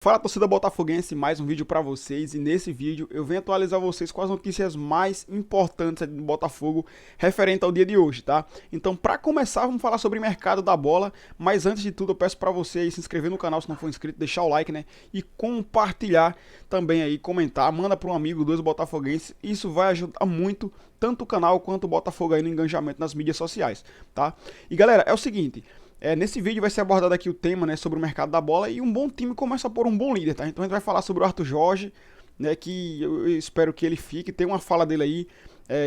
Fala, torcida botafoguense, mais um vídeo pra vocês, e nesse vídeo eu venho atualizar vocês com as notícias mais importantes do Botafogo referente ao dia de hoje, tá? Então, pra começar, vamos falar sobre o mercado da bola, mas antes de tudo eu peço pra você se inscrever no canal se não for inscrito, deixar o like, né? E compartilhar também aí, comentar, manda pra um amigo, dois botafoguenses, isso vai ajudar muito tanto o canal quanto o Botafogo aí no engajamento nas mídias sociais, tá? E galera, é o seguinte... nesse vídeo vai ser abordado aqui o tema, né, sobre o mercado da bola, e um bom time começa por um bom líder, tá? Então a gente vai falar sobre o Arthur Jorge, né, que eu espero que ele fique. Tem uma fala dele aí,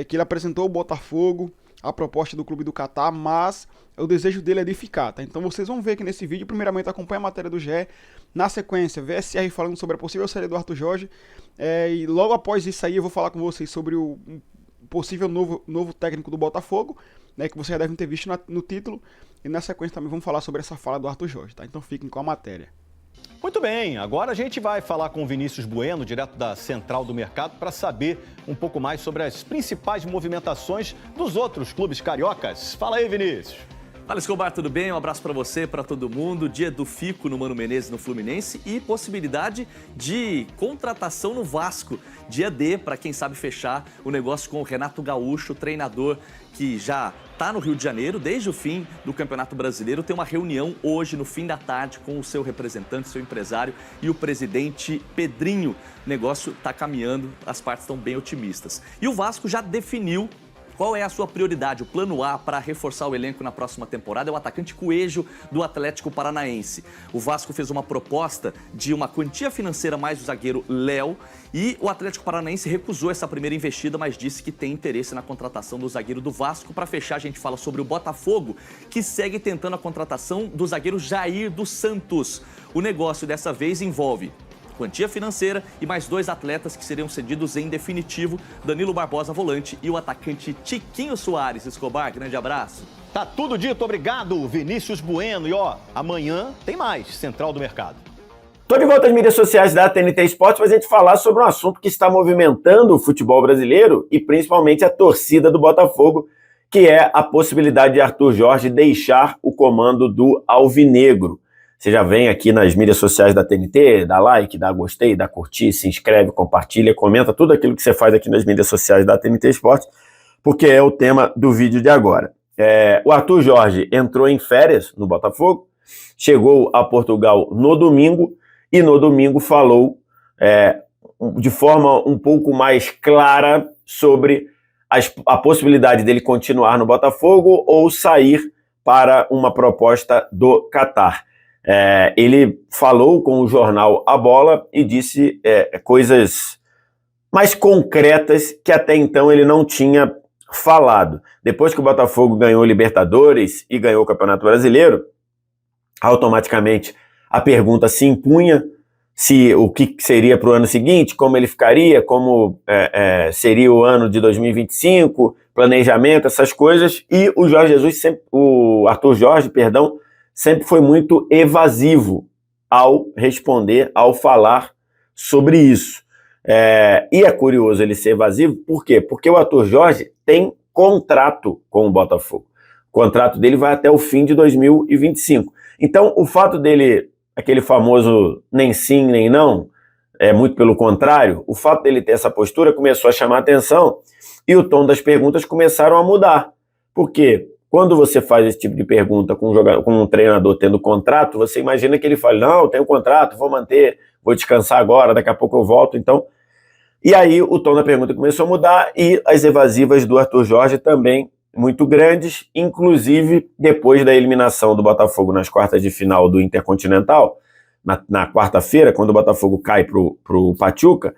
que ele apresentou o Botafogo, a proposta do clube do Catar, mas o desejo dele é de ficar, tá? Então vocês vão ver que nesse vídeo, primeiramente acompanha a matéria do GE, na sequência VSR falando sobre a possível saída do Arthur Jorge, e logo após isso aí eu vou falar com vocês sobre o possível novo técnico do Botafogo, né, que vocês já devem ter visto no título. E na sequência também vamos falar sobre essa fala do Arthur Jorge, tá? Então fiquem com a matéria. Muito bem, agora a gente vai falar com o Vinícius Bueno, direto da Central do Mercado, para saber um pouco mais sobre as principais movimentações dos outros clubes cariocas. Fala aí, Vinícius. Fala, Escobar, tudo bem? Um abraço para você, para todo mundo. Dia do Fico no Mano Menezes, no Fluminense, e possibilidade de contratação no Vasco. Dia D, para quem sabe fechar o negócio com o Renato Gaúcho, treinador que já está no Rio de Janeiro desde o fim do Campeonato Brasileiro. Tem uma reunião hoje, no fim da tarde, com o seu representante, seu empresário e o presidente Pedrinho. O negócio está caminhando, as partes estão bem otimistas. E o Vasco já definiu qual é a sua prioridade, o plano A para reforçar o elenco na próxima temporada. É o atacante Coelho do Atlético Paranaense. O Vasco fez uma proposta de uma quantia financeira mais o zagueiro Léo, e o Atlético Paranaense recusou essa primeira investida, mas disse que tem interesse na contratação do zagueiro do Vasco. Para fechar, a gente fala sobre o Botafogo, que segue tentando a contratação do zagueiro Jair dos Santos. O negócio dessa vez envolve quantia financeira e mais dois atletas que seriam cedidos em definitivo: Danilo Barbosa, volante, e o atacante Tiquinho Soares. Escobar, grande abraço. Tá tudo dito, obrigado, Vinícius Bueno. E amanhã tem mais Central do Mercado. Estou de volta às mídias sociais da TNT Esportes para a gente falar sobre um assunto que está movimentando o futebol brasileiro e principalmente a torcida do Botafogo, que é a possibilidade de Arthur Jorge deixar o comando do Alvinegro. Você já vem aqui nas mídias sociais da TNT, dá like, dá gostei, dá curtir, se inscreve, compartilha, comenta tudo aquilo que você faz aqui nas mídias sociais da TNT Esportes, porque é o tema do vídeo de agora. O Arthur Jorge entrou em férias no Botafogo, chegou a Portugal no domingo, e no domingo falou de forma um pouco mais clara sobre a possibilidade dele continuar no Botafogo ou sair para uma proposta do Catar. Ele falou com o jornal A Bola e disse coisas mais concretas que até então ele não tinha falado. Depois que o Botafogo ganhou Libertadores e ganhou o Campeonato Brasileiro, automaticamente a pergunta se impunha se o que seria para o ano seguinte, como ele ficaria, como seria o ano de 2025, planejamento, essas coisas, e o Arthur Jorge, sempre foi muito evasivo ao responder, ao falar sobre isso. E é curioso ele ser evasivo, por quê? Porque o Arthur Jorge tem contrato com o Botafogo. O contrato dele vai até o fim de 2025. Então, o fato dele, aquele famoso nem sim, nem não, muito pelo contrário, o fato dele ter essa postura começou a chamar atenção e o tom das perguntas começaram a mudar. Por quê? Quando você faz esse tipo de pergunta com um treinador tendo contrato, você imagina que ele fale, não, eu tenho contrato, vou manter, vou descansar agora, daqui a pouco eu volto, então... E aí o tom da pergunta começou a mudar e as evasivas do Arthur Jorge também muito grandes, inclusive depois da eliminação do Botafogo nas quartas de final do Intercontinental, na quarta-feira, quando o Botafogo cai pro Pachuca,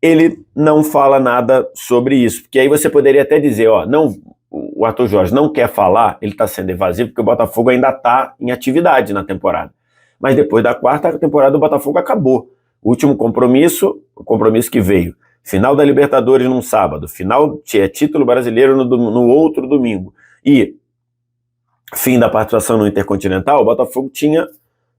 ele não fala nada sobre isso, porque aí você poderia até dizer, não, o Arthur Jorge não quer falar, ele está sendo evasivo, porque o Botafogo ainda está em atividade na temporada. Mas depois da quarta temporada o Botafogo acabou. O último compromisso, o compromisso que veio, final da Libertadores num sábado, título brasileiro no outro domingo, e fim da participação no Intercontinental, o Botafogo tinha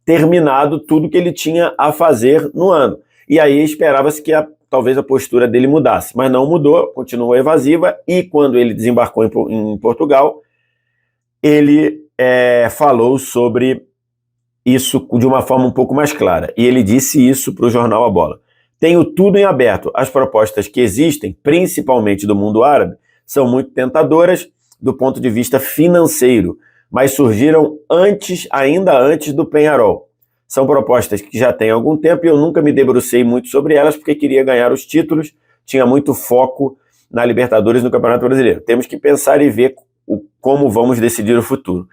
terminado tudo que ele tinha a fazer no ano. E aí esperava-se que talvez a postura dele mudasse, mas não mudou, continuou evasiva, e quando ele desembarcou em Portugal, ele falou sobre isso de uma forma um pouco mais clara. E ele disse isso para o jornal A Bola. Tenho tudo em aberto. As propostas que existem, principalmente do mundo árabe, são muito tentadoras do ponto de vista financeiro, mas surgiram ainda antes do Peñarol. São propostas que já têm algum tempo e eu nunca me debrucei muito sobre elas porque queria ganhar os títulos, tinha muito foco na Libertadores e no Campeonato Brasileiro. Temos que pensar e ver como vamos decidir o futuro.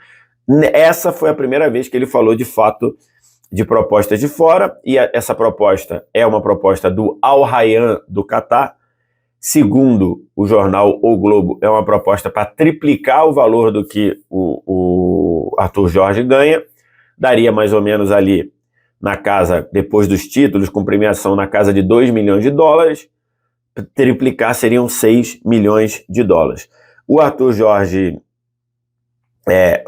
Essa foi a primeira vez que ele falou de fato de propostas de fora, e essa proposta é uma proposta do Al Rayyan do Catar. Segundo o jornal O Globo, é uma proposta para triplicar o valor do que o Arthur Jorge ganha, daria mais ou menos ali na casa, depois dos títulos, com premiação na casa de 2 milhões de dólares, triplicar seriam 6 milhões de dólares. O Arthur Jorge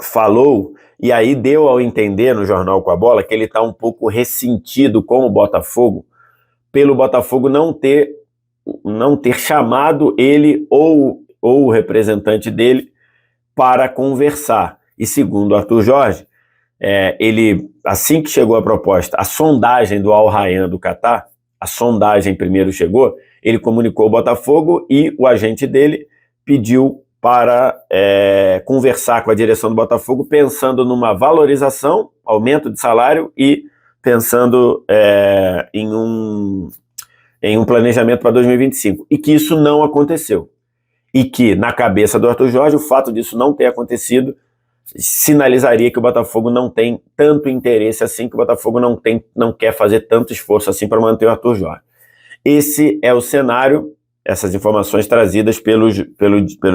falou, e aí deu ao entender no Jornal com a Bola, que ele está um pouco ressentido com o Botafogo, pelo Botafogo não ter chamado ele ou o representante dele para conversar. E segundo o Arthur Jorge, ele, assim que chegou a proposta, a sondagem do Al Rayyan do Catar, a sondagem primeiro chegou, ele comunicou ao Botafogo e o agente dele pediu para conversar com a direção do Botafogo, pensando numa valorização, aumento de salário e pensando em um planejamento para 2025. E que isso não aconteceu. E que, na cabeça do Arthur Jorge, o fato disso não ter acontecido sinalizaria que o Botafogo não tem tanto interesse assim, que o Botafogo não quer fazer tanto esforço assim para manter o Arthur Jorge. Esse é o cenário, essas informações trazidas pelo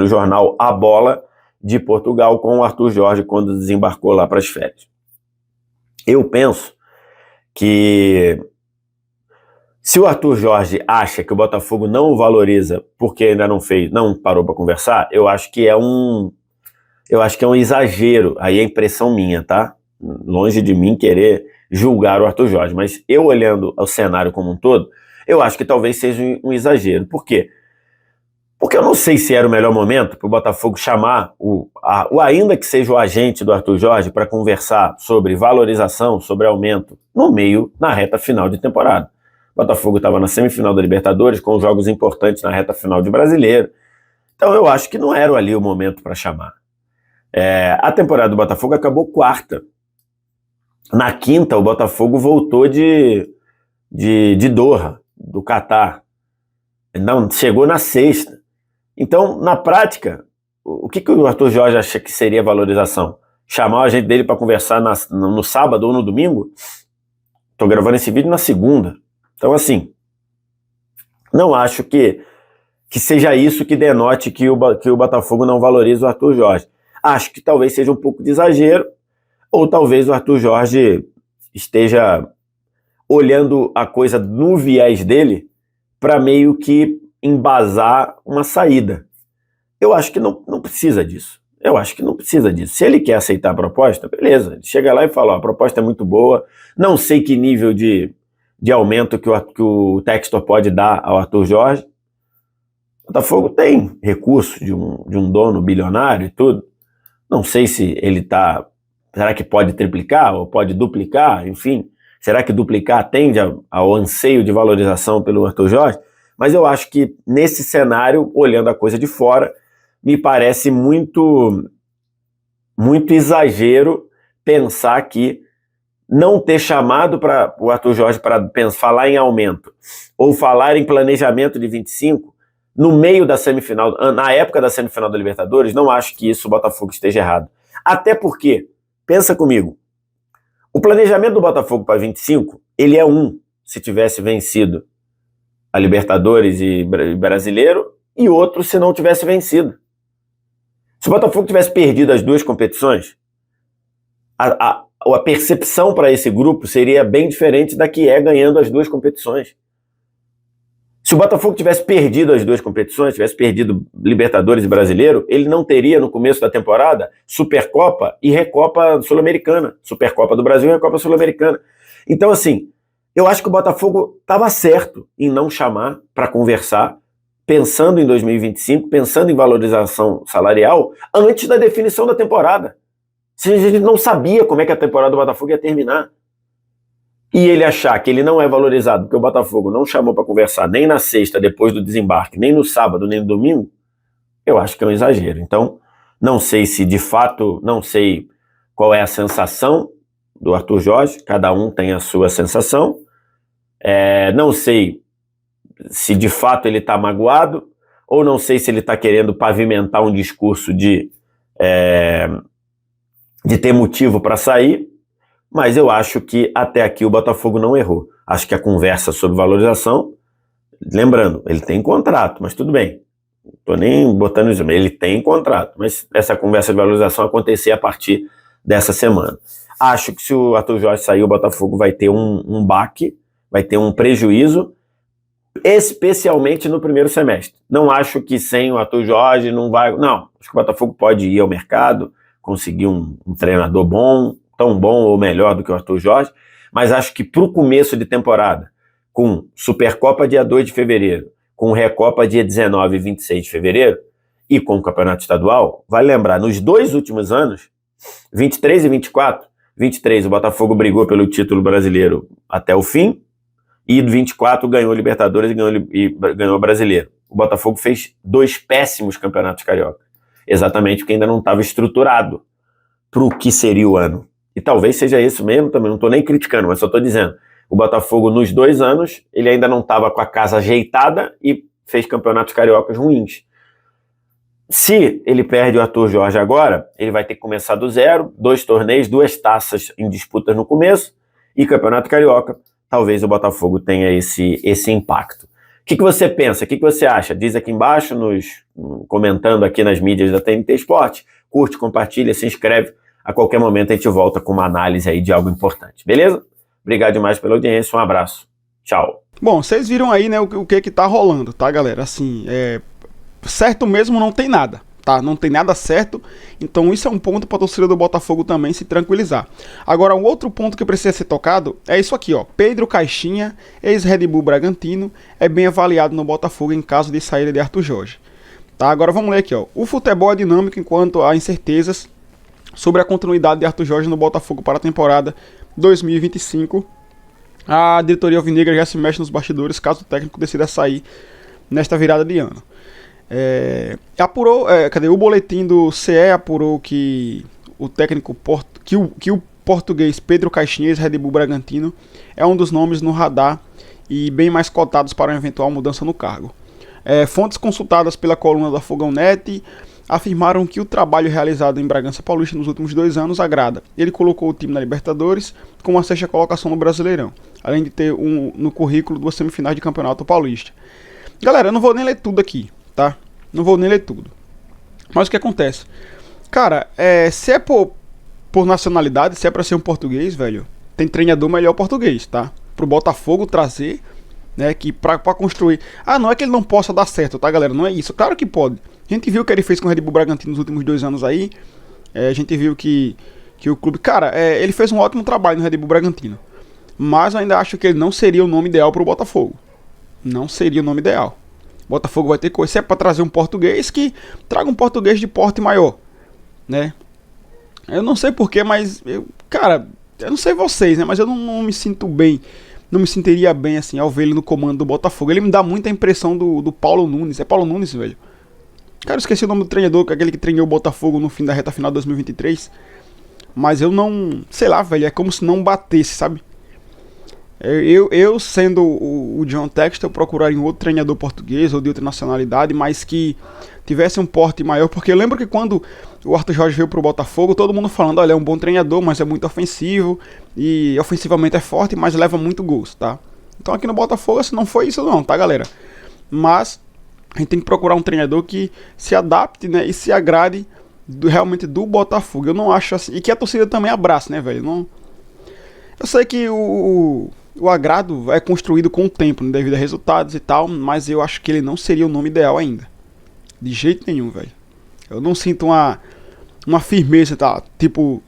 jornal A Bola de Portugal com o Arthur Jorge quando desembarcou lá para as férias. Eu penso que se o Arthur Jorge acha que o Botafogo não o valoriza porque ainda não parou para conversar, eu acho que é um exagero, aí é impressão minha, tá? Longe de mim querer julgar o Arthur Jorge, mas eu olhando o cenário como um todo, eu acho que talvez seja um exagero. Por quê? Porque eu não sei se era o melhor momento para o Botafogo chamar ainda que seja o agente do Arthur Jorge para conversar sobre valorização, sobre aumento, na reta final de temporada. O Botafogo estava na semifinal da Libertadores, com jogos importantes na reta final de Brasileiro. Então eu acho que não era ali o momento para chamar. A temporada do Botafogo acabou quarta. Na quinta, o Botafogo voltou de Doha, do Catar. Não, chegou na sexta. Então, na prática, o que o Arthur Jorge acha que seria valorização? Chamar o agente dele para conversar no sábado ou no domingo? Estou gravando esse vídeo na segunda. Então, assim, não acho que seja isso que denote que o Botafogo não valoriza o Arthur Jorge. Acho que talvez seja um pouco de exagero, ou talvez o Arthur Jorge esteja olhando a coisa no viés dele para meio que embasar uma saída. Eu acho que não precisa disso. Se ele quer aceitar a proposta, beleza. Ele chega lá e fala, a proposta é muito boa, não sei que nível de aumento que o Textor pode dar ao Arthur Jorge. O Botafogo tem recurso de um dono bilionário e tudo. Não sei se ele está... Será que pode triplicar ou pode duplicar? Enfim, será que duplicar atende ao anseio de valorização pelo Arthur Jorge? Mas eu acho que nesse cenário, olhando a coisa de fora, me parece muito exagero pensar que não ter chamado para o Arthur Jorge para falar em aumento ou falar em planejamento de 25 no meio da semifinal, na época da semifinal da Libertadores, não acho que isso o Botafogo esteja errado. Até porque, pensa comigo, o planejamento do Botafogo para 25, ele é se tivesse vencido a Libertadores e Brasileiro, e outro se não tivesse vencido. Se o Botafogo tivesse perdido as duas competições, a percepção para esse grupo seria bem diferente da que é ganhando as duas competições. Se o Botafogo tivesse perdido as duas competições, tivesse perdido Libertadores e Brasileiro, ele não teria no começo da temporada Supercopa e Recopa Sul-Americana. Supercopa do Brasil e Recopa Sul-Americana. Então, assim, eu acho que o Botafogo estava certo em não chamar para conversar, pensando em 2025, pensando em valorização salarial, antes da definição da temporada. Se a gente não sabia como é que a temporada do Botafogo ia terminar. E ele achar que ele não é valorizado porque o Botafogo não chamou para conversar nem na sexta, depois do desembarque, nem no sábado, nem no domingo, eu acho que é um exagero. Então, não sei se de fato, não sei qual é a sensação do Arthur Jorge, cada um tem a sua sensação. Não sei se de fato ele está magoado, ou não sei se ele está querendo pavimentar um discurso de ter motivo para sair, mas eu acho que até aqui o Botafogo não errou. Acho que a conversa sobre valorização, lembrando, ele tem contrato, mas tudo bem, estou nem botando isso, ele tem contrato, mas essa conversa de valorização acontecer a partir dessa semana. Acho que se o Arthur Jorge sair, o Botafogo vai ter um baque, vai ter um prejuízo, especialmente no primeiro semestre. Não acho que sem o Arthur Jorge não vai... Não, acho que o Botafogo pode ir ao mercado, conseguir um treinador bom, tão bom ou melhor do que o Arthur Jorge, mas acho que para o começo de temporada, com Supercopa dia 2 de fevereiro, com Recopa dia 19 e 26 de fevereiro, e com o Campeonato Estadual, vale lembrar, nos 2 últimos anos, 23 e 24, 23 o Botafogo brigou pelo título brasileiro até o fim, e 24 ganhou a Libertadores e ganhou o Brasileiro. O Botafogo fez 2 péssimos campeonatos carioca, exatamente porque ainda não estava estruturado para o que seria o ano. E talvez seja isso mesmo também, não estou nem criticando, mas só estou dizendo. O Botafogo, nos 2 anos, ele ainda não estava com a casa ajeitada e fez campeonatos cariocas ruins. Se ele perde o Arthur Jorge agora, ele vai ter que começar do zero, 2 torneios, 2 taças em disputas no começo, e campeonato carioca, talvez o Botafogo tenha esse impacto. O que você pensa? O que você acha? Diz aqui embaixo, comentando aqui nas mídias da TNT Esporte. Curte, compartilha, se inscreve. A qualquer momento a gente volta com uma análise aí de algo importante. Beleza? Obrigado demais pela audiência. Um abraço. Tchau. Bom, vocês viram aí, né, o que tá rolando, tá, galera? Assim, certo mesmo não tem nada, tá? Não tem nada certo, então isso é um ponto para a torcida do Botafogo também se tranquilizar. Agora, um outro ponto que precisa ser tocado é isso aqui, ó. Pedro Caixinha, ex-Red Bull Bragantino, é bem avaliado no Botafogo em caso de saída de Arthur Jorge. Tá, agora vamos ler aqui, ó. O futebol é dinâmico enquanto há incertezas sobre a continuidade de Arthur Jorge no Botafogo para a temporada 2025. A diretoria alvinegra já se mexe nos bastidores caso o técnico decida sair nesta virada de ano. O boletim do CE apurou que o técnico que o português Pedro Caixinha, ex-Red Bull Bragantino, é um dos nomes no radar e bem mais cotados para uma eventual mudança no cargo. Fontes consultadas pela coluna da Fogão Net afirmaram que o trabalho realizado em Bragança Paulista nos últimos 2 anos agrada. Ele colocou o time na Libertadores com uma 6ª colocação no Brasileirão, além de ter no currículo 2 semifinais de Campeonato Paulista. Galera, eu não vou nem ler tudo aqui, tá? Não vou nem ler tudo. Mas o que acontece? Cara, se é por nacionalidade, se é pra ser um português, velho, tem treinador melhor português, tá? Pro Botafogo trazer, né, que pra construir... não é que ele não possa dar certo, tá, galera? Não é isso. Claro que pode. A gente viu o que ele fez com o Red Bull Bragantino nos últimos 2 anos aí. A gente viu que o clube... Cara, ele fez um ótimo trabalho no Red Bull Bragantino. Mas eu ainda acho que ele não seria o nome ideal pro Botafogo. Não seria o nome ideal. O Botafogo vai ter que... Se é pra trazer um português, que traga um português de porte maior, né? Eu não sei porquê, mas... Cara, eu não sei vocês, né? Mas eu não me sinto bem... Não me sentiria bem, assim, ao ver ele no comando do Botafogo. Ele me dá muita impressão do Paulo Nunes. É Paulo Nunes, velho? Cara, eu esqueci o nome do treinador, aquele que treinou o Botafogo no fim da reta final de 2023. Mas eu não... Sei lá, velho, é como se não batesse, sabe? Eu sendo o John Textor, eu procuraria um outro treinador português ou de outra nacionalidade, mas que tivesse um porte maior, porque eu lembro que quando o Arthur Jorge veio pro Botafogo, todo mundo falando, olha, é um bom treinador, mas é muito ofensivo, e ofensivamente é forte, mas leva muito gols, tá? Então aqui no Botafogo, assim, não foi isso não, tá, galera? Mas a gente tem que procurar um treinador que se adapte, né, e se agrade realmente do Botafogo. Eu não acho assim, e que a torcida também abrace, né, velho? Não... Eu sei que o agrado é construído com o tempo, né, devido a resultados e tal, mas eu acho que ele não seria o nome ideal ainda. De jeito nenhum, velho. Eu não sinto uma firmeza, tá? Tipo,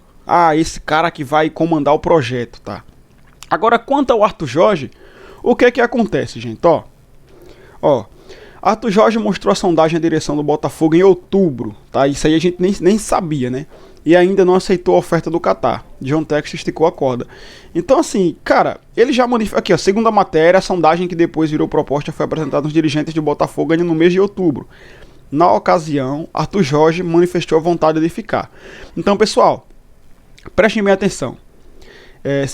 esse cara que vai comandar o projeto, tá? Agora, quanto ao Arthur Jorge, o que é que acontece, gente? Ó, Arthur Jorge mostrou a sondagem à direção do Botafogo em outubro, tá? Isso aí a gente nem sabia, né? e ainda não aceitou a oferta do Qatar. John Textor esticou a corda. Então assim, cara, ele já manifestou... Aqui, ó, segundo a matéria, a sondagem que depois virou proposta foi apresentada aos dirigentes de Botafogo ainda no mês de outubro. Na ocasião, Arthur Jorge manifestou a vontade de ficar. Então, pessoal, prestem bem atenção.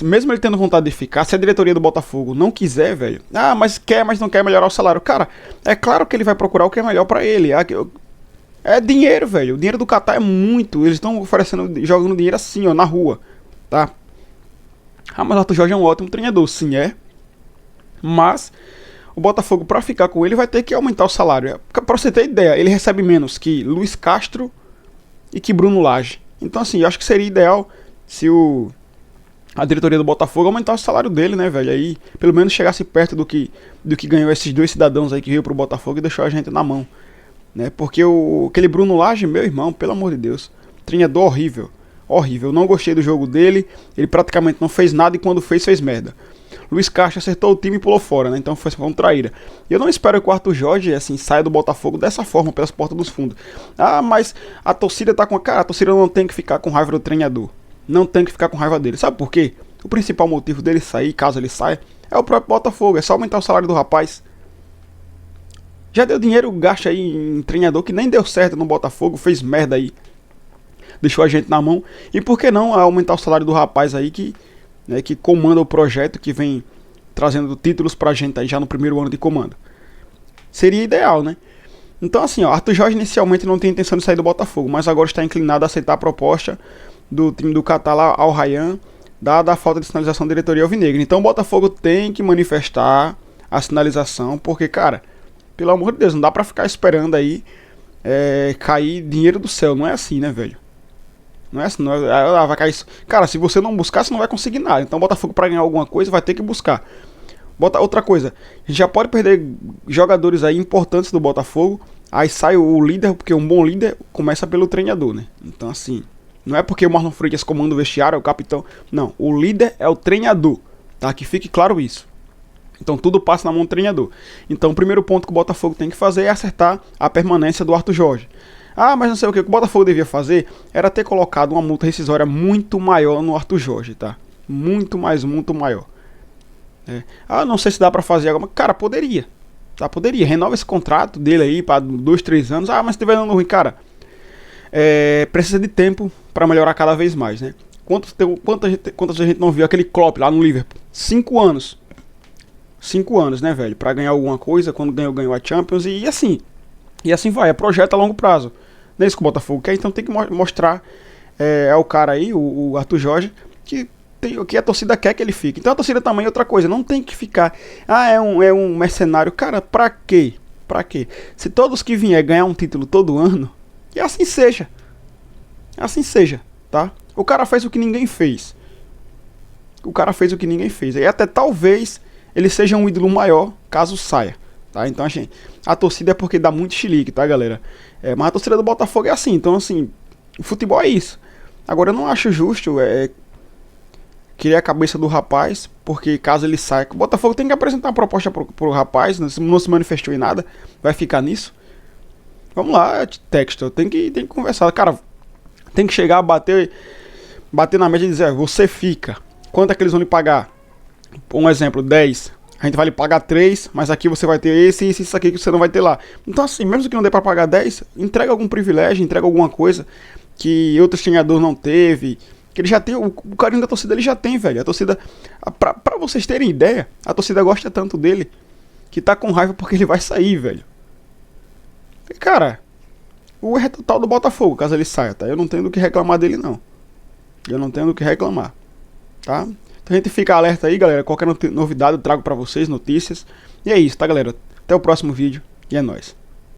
Mesmo ele tendo vontade de ficar, se a diretoria do Botafogo não quiser, velho... Ah, mas não quer melhorar o salário. Cara, é claro que ele vai procurar o que é melhor pra ele. É dinheiro, velho. O dinheiro do Qatar é muito. Eles estão oferecendo, jogando dinheiro assim, ó, na rua, tá? Ah, mas o Arthur Jorge é um ótimo treinador. Sim, é. Mas o Botafogo, pra ficar com ele, vai ter que aumentar o salário. Pra você ter ideia, ele recebe menos que Luiz Castro e que Bruno Lage. Então, assim, eu acho que seria ideal se a diretoria do Botafogo aumentar o salário dele, né, velho? Aí, pelo menos chegasse perto do que ganhou esses dois cidadãos aí que veio pro Botafogo e deixou a gente na mão. Né? Porque aquele Bruno Lage, meu irmão, pelo amor de Deus, treinador horrível, horrível, não gostei do jogo dele, ele praticamente não fez nada e quando fez merda. Luiz Castro acertou o time e pulou fora, né? Então foi uma traíra. E eu não espero que o Arthur Jorge, assim, saia do Botafogo dessa forma, pelas portas dos fundos. Ah, mas a torcida tá com a cara, a torcida não tem que ficar com raiva do treinador, não tem que ficar com raiva dele, sabe por quê? O principal motivo dele sair, caso ele saia, é o próprio Botafogo, é só aumentar o salário do rapaz. Já deu dinheiro, gasto aí em treinador que nem deu certo no Botafogo, fez merda aí. Deixou a gente na mão. E por que não aumentar o salário do rapaz aí que comanda o projeto, que vem trazendo títulos pra gente aí já no primeiro ano de comando. Seria ideal, né? Então assim, ó, Arthur Jorge inicialmente não tem intenção de sair do Botafogo, mas agora está inclinado a aceitar a proposta do time do Qatar lá, Al Rayyan, dada a falta de sinalização da diretoria alvinegra. Então o Botafogo tem que manifestar a sinalização, porque, cara... Pelo amor de Deus, não dá pra ficar esperando aí cair dinheiro do céu. Não é assim, né, velho? Não é assim, não é, vai cair isso. Cara, se você não buscar, você não vai conseguir nada. Então o Botafogo, pra ganhar alguma coisa, vai ter que buscar. Outra coisa, a gente já pode perder jogadores aí importantes do Botafogo. Aí sai o líder, porque um bom líder começa pelo treinador, né? Então assim, não é porque o Marlon Freitas comanda o vestiário, é o capitão. Não, o líder é o treinador, tá? Que fique claro isso. Então tudo passa na mão do treinador. Então o primeiro ponto que o Botafogo tem que fazer é acertar a permanência do Arthur Jorge. Ah, mas não sei o que o Botafogo devia fazer era ter colocado uma multa rescisória muito maior no Arthur Jorge, tá? Muito maior. Ah, não sei se dá pra fazer agora, mas cara, poderia. Tá, poderia. Renova esse contrato dele aí pra 2, 3 anos. Ah, mas se tiver dando ruim, cara, precisa de tempo pra melhorar cada vez mais, né? Quantas a gente não viu aquele Klopp lá no Liverpool? 5 anos. 5 anos, né, velho? Pra ganhar alguma coisa, quando ganhou a Champions e assim. E assim vai, é projeto a longo prazo. Não é isso que o Botafogo quer, então tem que mostrar ao cara aí, o Arthur Jorge, que a torcida quer que ele fique. Então a torcida também é outra coisa, não tem que ficar. Ah, é um mercenário. Cara, pra quê? Pra quê? Se todos que vier ganhar um título todo ano, e assim seja. Assim seja, tá? O cara fez o que ninguém fez. E até talvez ele seja um ídolo maior caso saia, tá? Então, assim, a torcida é porque dá muito chilique, tá, galera? Mas a torcida do Botafogo é assim, então, assim, o futebol é isso. Agora, eu não acho justo querer a cabeça do rapaz, porque caso ele saia, o Botafogo tem que apresentar uma proposta pro rapaz, não se manifestou em nada, vai ficar nisso. Vamos lá, Textor, tem que conversar, cara, tem que chegar a bater na média e dizer, você fica, quanto é que eles vão lhe pagar? Um exemplo, 10. A gente vai lhe pagar 3, mas aqui você vai ter esse e isso aqui que você não vai ter lá. Então assim, mesmo que não dê pra pagar 10, entrega algum privilégio, entrega alguma coisa que outros treinadores não teve. Que ele já tem, o carinho da torcida ele já tem, velho. A torcida, pra vocês terem ideia, a torcida gosta tanto dele que tá com raiva porque ele vai sair, velho. E, cara, o erro é total do Botafogo, caso ele saia, tá? Eu não tenho do que reclamar dele, não. Eu não tenho do que reclamar, tá? Então a gente fica alerta aí, galera. Qualquer novidade eu trago pra vocês, notícias. E é isso, tá, galera? Até o próximo vídeo e é nóis.